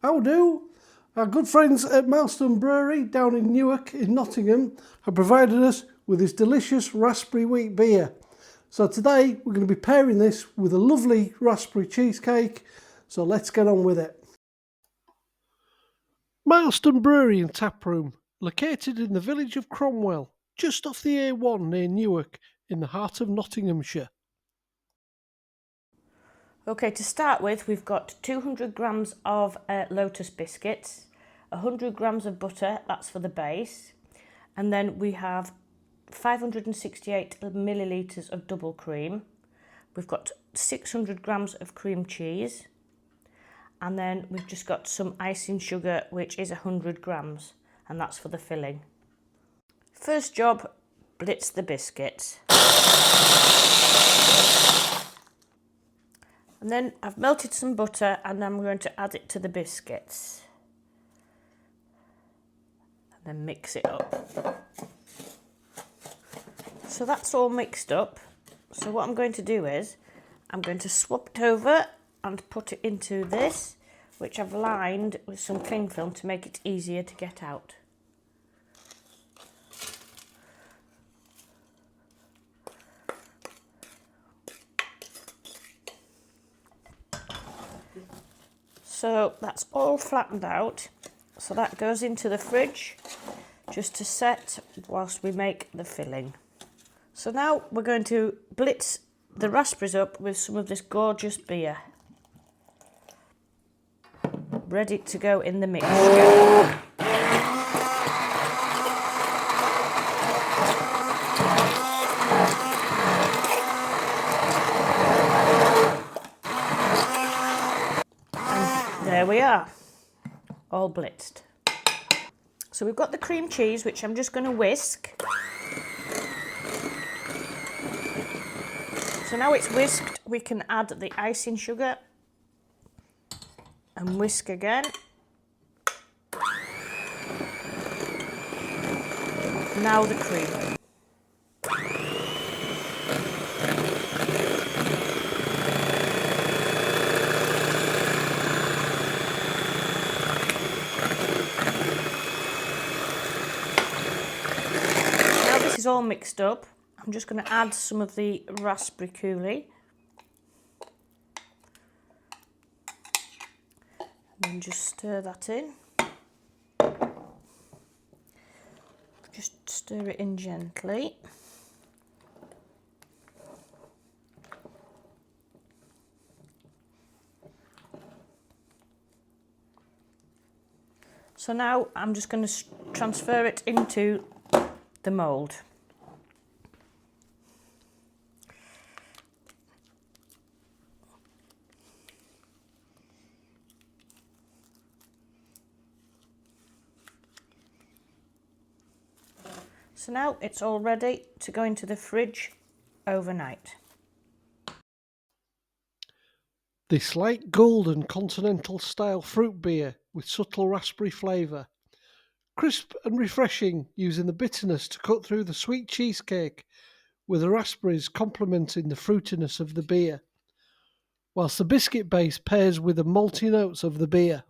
How do? Our good friends at Milestone Brewery down in Newark in Nottingham have provided us with this delicious raspberry wheat beer. So today we're going to be pairing this with a lovely raspberry cheesecake, so let's get on with it. Milestone Brewery and Taproom, located in the village of Cromwell, just off the A1 near Newark, in the heart of Nottinghamshire. Okay, to start with, we've got 200 grams of Lotus biscuits, 100 grams of butter, that's for the base, and then we have 568 millilitres of double cream. We've got 600 grams of cream cheese, and then we've just got some icing sugar, which is 100 grams, and that's for the filling. First job, blitz the biscuits. And then I've melted some butter and I'm going to add it to the biscuits. And then mix it up. So that's all mixed up. So what I'm going to do is, I'm going to swap it over and put it into this, which I've lined with some cling film to make it easier to get out. So that's all flattened out, so that goes into the fridge just to set whilst we make the filling. So now we're going to blitz the raspberries up with some of this gorgeous beer, ready to go in the mixture. There we are, all blitzed. So we've got the cream cheese, which I'm just going to whisk. So now it's whisked, we can add the icing sugar and whisk again. Now the cream. Is all mixed up. I'm just going to add some of the raspberry coulis and then just stir that in. Just stir it in gently. So now I'm just going to transfer it into the mould. So now it's all ready to go into the fridge overnight. This light golden continental style fruit beer with subtle raspberry flavour. Crisp and refreshing, using the bitterness to cut through the sweet cheesecake, with the raspberries complementing the fruitiness of the beer, whilst the biscuit base pairs with the malty notes of the beer.